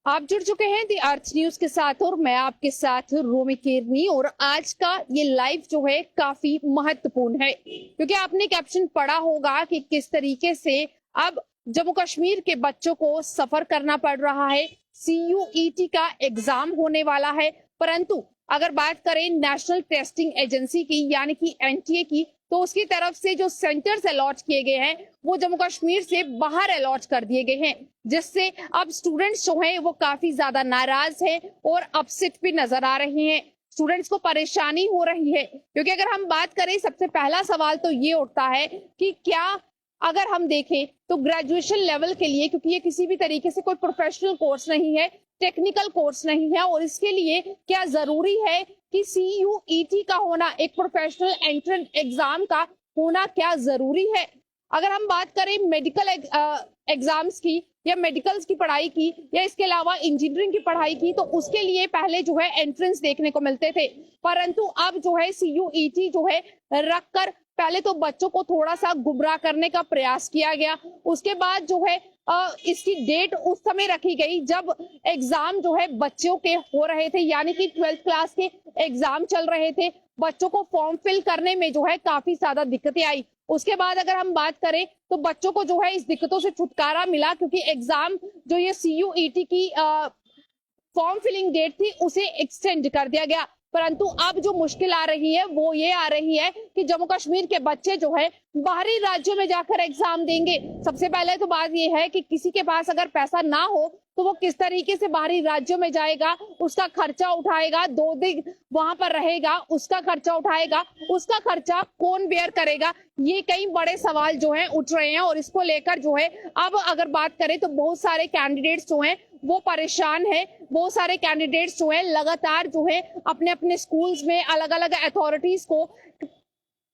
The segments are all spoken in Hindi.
आप जुड़ चुके हैं दी अर्थ न्यूज के साथ और मैं आपके साथ रोमी केरनी। और आज का ये लाइव जो है काफी महत्वपूर्ण है क्योंकि आपने कैप्शन पढ़ा होगा कि किस तरीके से अब जम्मू कश्मीर के बच्चों को सफर करना पड़ रहा है। CUET का एग्जाम होने वाला है, परंतु अगर बात करें नेशनल टेस्टिंग एजेंसी की यानी कि NTA की, तो उसकी तरफ से जो सेंटर्स अलॉट किए गए हैं वो जम्मू कश्मीर से बाहर अलॉट कर दिए गए हैं, जिससे अब स्टूडेंट्स जो हैं वो काफी ज्यादा नाराज हैं और अपसेट भी नजर आ रहे हैं। स्टूडेंट्स को परेशानी हो रही है क्योंकि अगर हम बात करें, सबसे पहला सवाल तो ये उठता है कि क्या अगर हम देखें तो ग्रेजुएशन लेवल के लिए, क्योंकि ये किसी भी तरीके से कोई प्रोफेशनल कोर्स नहीं है, टेक्निकल कोर्स नहीं है, और इसके लिए क्या जरूरी है कि CUET का होना, एक प्रोफेशनल एंट्रेंस एग्जाम का होना क्या जरूरी है। अगर हम बात करें मेडिकल एग्जाम्स की या मेडिकल्स की पढ़ाई की या इसके अलावा इंजीनियरिंग की पढ़ाई की, तो उसके लिए पहले जो है एंट्रेंस देखने को मिलते थे, परंतु अब जो है CUET जो है रखकर पहले तो बच्चों को थोड़ा सा गुमराह करने का प्रयास किया गया। उसके बाद जो है इसकी डेट उस समय रखी गई जब एग्जाम जो है बच्चों के हो रहे थे, यानी कि 12th क्लास के एग्जाम चल रहे थे। बच्चों को फॉर्म फिल करने में जो है काफी ज्यादा दिक्कतें आई। उसके बाद अगर हम बात करें तो बच्चों को जो है इस दिक्कतों से छुटकारा मिला, क्योंकि एग्जाम जो ये CUET की फॉर्म फिलिंग डेट थी उसे एक्सटेंड कर दिया गया। परंतु अब जो मुश्किल आ रही है वो ये आ रही है कि जम्मू कश्मीर के बच्चे जो है बाहरी राज्यों में जाकर एग्जाम देंगे। सबसे पहले तो बात ये है कि किसी के पास अगर पैसा ना हो तो वो किस तरीके से बाहरी राज्यों में जाएगा, उसका खर्चा उठाएगा, 2 दिन वहां पर रहेगा, उसका खर्चा उठाएगा, उसका खर्चा कौन बेयर करेगा। ये कई बड़े सवाल जो हैं उठ रहे हैं और इसको लेकर जो है अब अगर बात करें तो बहुत सारे कैंडिडेट्स जो हैं वो परेशान है। बहुत सारे कैंडिडेट्स जो है लगातार जो है अपने अपने स्कूल्स में अलग अलग अथॉरिटीज को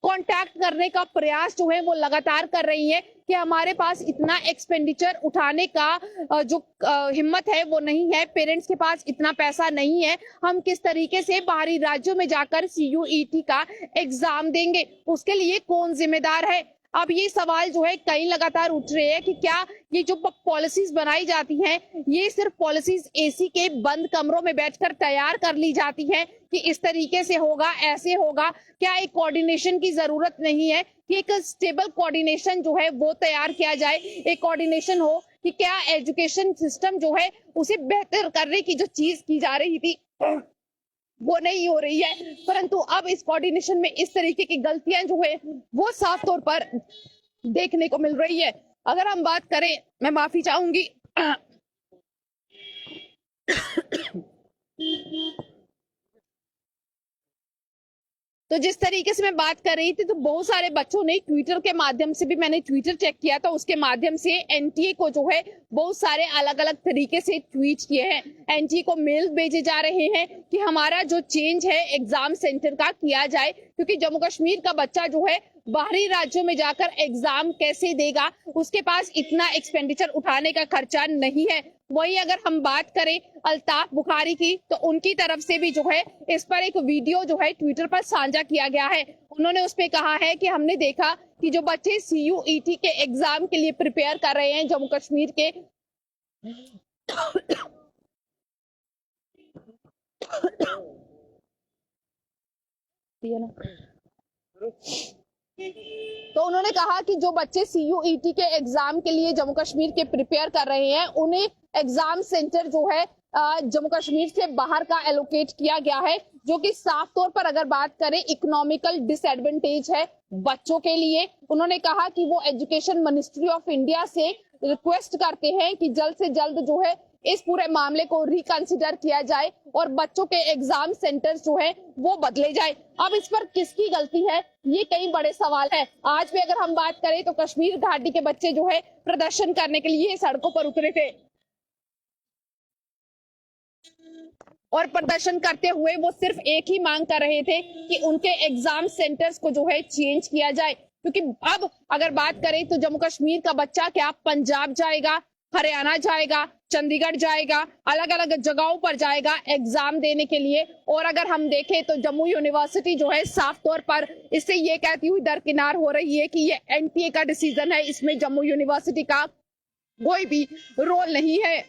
कांटेक्ट करने का प्रयास जो है वो लगातार कर रही है कि हमारे पास इतना एक्सपेंडिचर उठाने का जो हिम्मत है वो नहीं है, पेरेंट्स के पास इतना पैसा नहीं है, हम किस तरीके से बाहरी राज्यों में जाकर CUET का एग्जाम देंगे, उसके लिए कौन जिम्मेदार है। अब ये सवाल जो है कई लगातार उठ रहे हैं कि क्या ये जो पॉलिसीज बनाई जाती हैं ये सिर्फ पॉलिसीज AC के बंद कमरों में बैठकर तैयार कर ली जाती हैं कि इस तरीके से होगा, ऐसे होगा। क्या एक कोऑर्डिनेशन की जरूरत नहीं है कि एक स्टेबल कोऑर्डिनेशन जो है वो तैयार किया जाए, एक कोऑर्डिनेशन हो कि क्या एजुकेशन सिस्टम जो है उसे बेहतर करने की जो चीज की जा रही थी वो नहीं हो रही है, परंतु अब इस कोऑर्डिनेशन में इस तरीके की गलतियां जो है वो साफ तौर पर देखने को मिल रही है। अगर हम बात करें, मैं माफी चाहूंगी तो जिस तरीके से मैं बात कर रही थी तो बहुत सारे बच्चों ने ट्विटर के माध्यम से भी, मैंने ट्विटर चेक किया था, उसके माध्यम से NTA को जो है बहुत सारे अलग अलग तरीके से ट्वीट किए हैं। NTA को मेल भेजे जा रहे हैं कि हमारा जो चेंज है एग्जाम सेंटर का किया जाए, क्योंकि जम्मू कश्मीर का बच्चा जो है बाहरी राज्यों में जाकर एग्जाम कैसे देगा, उसके पास इतना एक्सपेंडिचर उठाने का खर्चा नहीं है। वही अगर हम बात करें अल्ताफ बुखारी की, तो उनकी तरफ से भी जो है इस पर एक वीडियो जो है ट्विटर पर साझा किया गया है। उन्होंने उस पे कहा है कि हमने देखा कि जो बच्चे CUET के एग्जाम के लिए प्रिपेयर कर रहे हैं जम्मू कश्मीर के तो उन्होंने कहा कि जो बच्चे CUET के एग्जाम के लिए जम्मू कश्मीर के प्रिपेयर कर रहे हैं उन्हें एग्जाम सेंटर जो है जम्मू कश्मीर से बाहर का एलोकेट किया गया है, जो कि साफ तौर पर अगर बात करें इकोनॉमिकल डिसएडवांटेज है बच्चों के लिए। उन्होंने कहा कि वो एजुकेशन मिनिस्ट्री ऑफ इंडिया से रिक्वेस्ट करते हैं कि जल्द से जल्द जो है इस पूरे मामले को रिकंसिडर किया जाए और बच्चों के एग्जाम सेंटर्स जो है वो बदले जाए। अब इस पर किसकी गलती है, ये कई बड़े सवाल है। आज भी अगर हम बात करें तो कश्मीर घाटी के बच्चे जो है प्रदर्शन करने के लिए सड़कों पर उतरे थे और प्रदर्शन करते हुए वो सिर्फ एक ही मांग कर रहे थे कि उनके एग्जाम सेंटर्स को जो है चेंज किया जाए। क्योंकि अब अगर बात करें तो जम्मू कश्मीर का बच्चा क्या पंजाब जाएगा, हरियाणा जाएगा, चंडीगढ़ जाएगा, अलग अलग जगहों पर जाएगा एग्जाम देने के लिए। और अगर हम देखें तो जम्मू यूनिवर्सिटी जो है साफ तौर पर इससे ये कहती हुई दरकिनार हो रही है कि ये एनटीए का डिसीजन है, इसमें जम्मू यूनिवर्सिटी का कोई भी रोल नहीं है।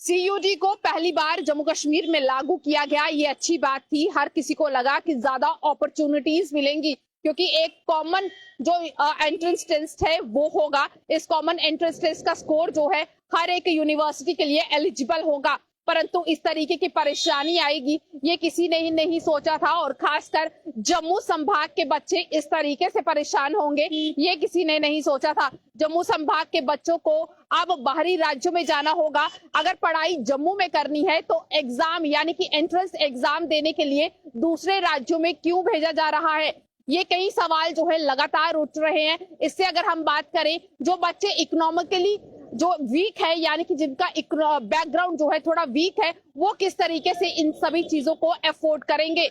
सीयूटी को पहली बार जम्मू कश्मीर में लागू किया गया, ये अच्छी बात थी। हर किसी को लगा कि ज्यादा अपॉर्चुनिटीज मिलेंगी क्योंकि एक कॉमन जो एंट्रेंस टेस्ट है वो होगा। इस कॉमन एंट्रेंस टेस्ट का स्कोर जो है हर एक यूनिवर्सिटी के लिए एलिजिबल होगा, परंतु इस तरीके की परेशानी आएगी ये किसी ने ही नहीं सोचा था। और खासकर जम्मू संभाग के बच्चे इस तरीके से परेशान होंगे ये किसी ने नहीं सोचा था। जम्मू संभाग के बच्चों को अब बाहरी राज्यों में जाना होगा। अगर पढ़ाई जम्मू में करनी है तो एग्जाम यानी कि एंट्रेंस एग्जाम देने के लिए दूसरे राज्यों में क्यों भेजा जा रहा है, ये कई सवाल जो है लगातार उठ रहे हैं। इससे अगर हम बात करें, जो बच्चे इकोनॉमिकली जो वीक है यानी कि जिनका बैकग्राउंड जो है थोड़ा वीक है, वो किस तरीके से इन सभी चीजों को अफोर्ड करेंगे।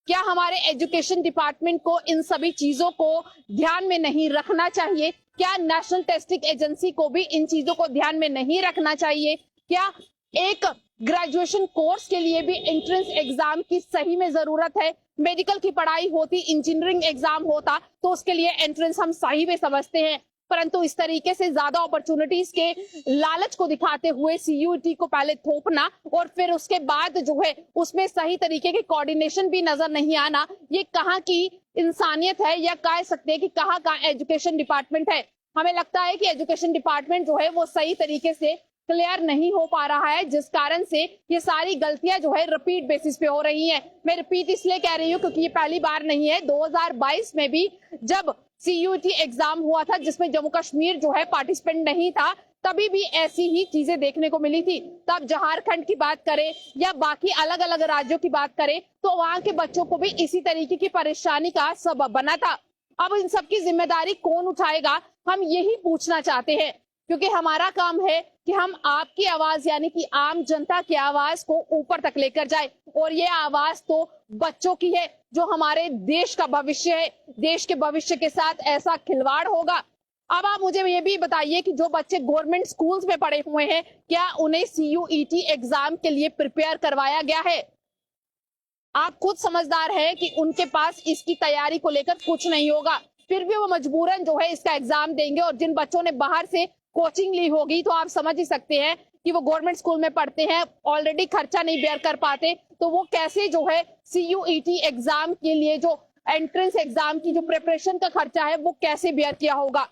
क्या हमारे एजुकेशन डिपार्टमेंट को इन सभी चीजों को ध्यान में नहीं रखना चाहिए? क्या नेशनल टेस्टिंग एजेंसी को भी इन चीजों को ध्यान में नहीं रखना चाहिए? क्या एक ग्रेजुएशन कोर्स के लिए भी एंट्रेंस एग्जाम की सही में जरूरत है? मेडिकल की पढ़ाई होती, इंजीनियरिंग एग्जाम होता तो उसके लिए एंट्रेंस हम सही में समझते हैं, परंतु इस तरीके से ज्यादा अपॉर्चुनिटीज के लालच को दिखाते हुए सीयूईटी को पहले थोपना और फिर उसके बाद जो है उसमें सही तरीके के कोऑर्डिनेशन भी नजर नहीं आना, ये कहाँ की इंसानियत है या कह सकते हैं कि कहाँ का एजुकेशन डिपार्टमेंट है। हमें लगता है कि एजुकेशन डिपार्टमेंट जो है वो सही तरीके से क्लियर नहीं हो पा रहा है, जिस कारण से ये सारी गलतियां जो है रिपीट बेसिस पे हो रही हैं। मैं रिपीट इसलिए कह रही हूँ क्योंकि ये पहली बार नहीं है। 2022 में भी जब सीयूईटी एग्जाम हुआ था जिसमें जम्मू कश्मीर जो है पार्टिसिपेंट नहीं था, तभी भी ऐसी ही चीजें देखने को मिली थी। तब झारखंड की बात करें या बाकी अलग अलग राज्यों की बात करें तो वहां के बच्चों को भी इसी तरीके की परेशानी का सबब बना था। अब इन सबकी जिम्मेदारी कौन उठाएगा, हम यही पूछना चाहते हैं, क्योंकि हमारा काम है कि हम आपकी आवाज यानी कि आम जनता की आवाज को ऊपर तक लेकर जाए। और ये आवाज तो बच्चों की है जो हमारे देश का भविष्य है। देश के भविष्य के साथ ऐसा खिलवाड़ होगा। अब आप मुझे ये भी बताइए कि जो बच्चे गवर्नमेंट स्कूल्स में पढ़े हुए हैं, क्या उन्हें सीयूईटी एग्जाम के लिए प्रिपेयर करवाया गया है? आप खुद समझदार हैं कि उनके पास इसकी तैयारी को लेकर कुछ नहीं होगा, फिर भी वो मजबूरन जो है इसका एग्जाम देंगे। और जिन बच्चों ने बाहर से कोचिंग ली होगी तो आप समझ ही सकते हैं कि वो गवर्नमेंट स्कूल में पढ़ते हैं, ऑलरेडी खर्चा नहीं बेयर कर पाते, तो वो कैसे जो है सीयूईटी एग्जाम के लिए जो एंट्रेंस एग्जाम की जो प्रिपरेशन का खर्चा है वो कैसे बेयर किया होगा।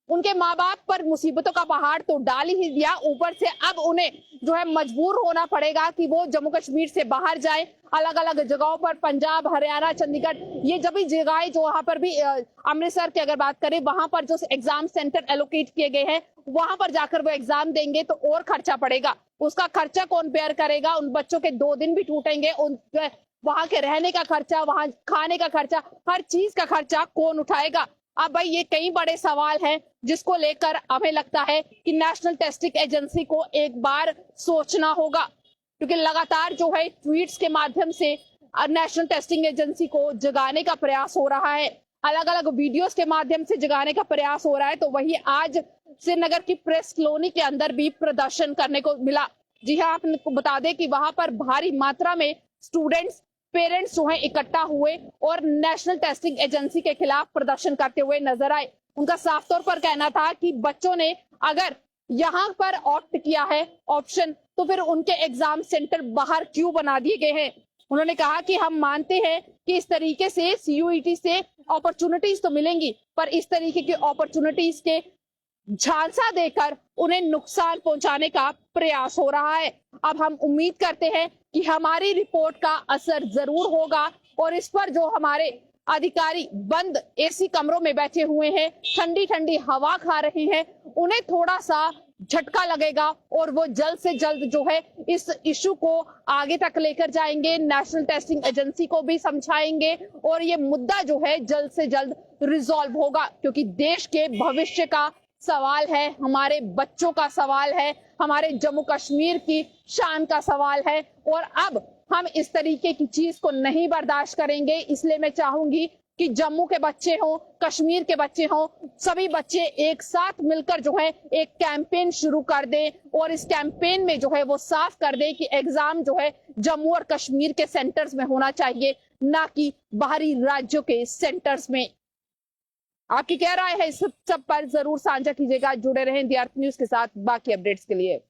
उनके माँ बाप पर मुसीबतों का पहाड़ तो डाल ही दिया, ऊपर से अब उन्हें जो है मजबूर होना पड़ेगा कि वो जम्मू कश्मीर से बाहर जाए, अलग अलग जगहों पर, पंजाब, हरियाणा, चंडीगढ़, ये जब भी जगह जो वहां पर भी अमृतसर की अगर बात करें, वहां पर जो एग्जाम सेंटर एलोकेट किए गए हैं वहां पर जाकर वो एग्जाम देंगे तो और खर्चा पड़ेगा। उसका खर्चा कौन बेयर करेगा? उन बच्चों के 2 दिन भी टूटेंगे, उन वहां के रहने का खर्चा, वहां खाने का खर्चा, हर चीज का खर्चा कौन उठाएगा? अब भाई ये कई बड़े सवाल हैं जिसको लेकर हमें लगता है कि नेशनल टेस्टिंग एजेंसी को एक बार सोचना होगा, क्योंकि लगातार जो है ट्वीट्स के माध्यम से नेशनल टेस्टिंग एजेंसी को जगाने का प्रयास हो रहा है, अलग अलग वीडियोस के माध्यम से जगाने का प्रयास हो रहा है। तो वही आज श्रीनगर की प्रेस कॉलोनी के अंदर भी प्रदर्शन करने को मिला। जी हाँ, आपको बता दें कि वहां पर भारी मात्रा में स्टूडेंट्स, पेरेंट्स जो है इकट्ठा हुए और नेशनल टेस्टिंग एजेंसी के खिलाफ प्रदर्शन करते हुए नजर आए। उनका साफ तौर पर कहना था कि बच्चों ने अगर यहाँ पर ऑप्ट किया है ऑप्शन, तो फिर उनके एग्जाम सेंटर बाहर क्यों बना दिए गए हैं। उन्होंने कहा कि हम मानते हैं कि इस तरीके से सीयूईटी से अपॉर्चुनिटीज तो मिलेंगी, पर इस तरीके की अपॉर्चुनिटीज के झांसा देकर उन्हें नुकसान पहुंचाने का प्रयास हो रहा है। अब हम उम्मीद करते हैं कि हमारी रिपोर्ट का असर जरूर होगा और इस पर जो हमारे अधिकारी बंद एसी कमरों में बैठे हुए हैं, ठंडी ठंडी हवा खा रहे हैं, उन्हें थोड़ा सा झटका लगेगा और वो जल्द से जल्द जो है इस इशू को आगे तक लेकर जाएंगे, नेशनल टेस्टिंग एजेंसी को भी समझाएंगे और ये मुद्दा जो है जल्द से जल्द रिजॉल्व होगा, क्योंकि देश के भविष्य का सवाल है, हमारे बच्चों का सवाल है, हमारे जम्मू कश्मीर की शान का सवाल है और अब हम इस तरीके की चीज को नहीं बर्दाश्त करेंगे। इसलिए मैं चाहूंगी कि जम्मू के बच्चे हों, कश्मीर के बच्चे हों, सभी बच्चे एक साथ मिलकर जो है एक कैंपेन शुरू कर दें और इस कैंपेन में जो है वो साफ कर दें कि एग्जाम जो है जम्मू और कश्मीर के सेंटर्स में होना चाहिए, ना कि बाहरी राज्यों के सेंटर्स में। आपकी क्या राय है इस सब पर जरूर साझा कीजिएगा। जुड़े रहें द अर्थ न्यूज के साथ बाकी अपडेट्स के लिए।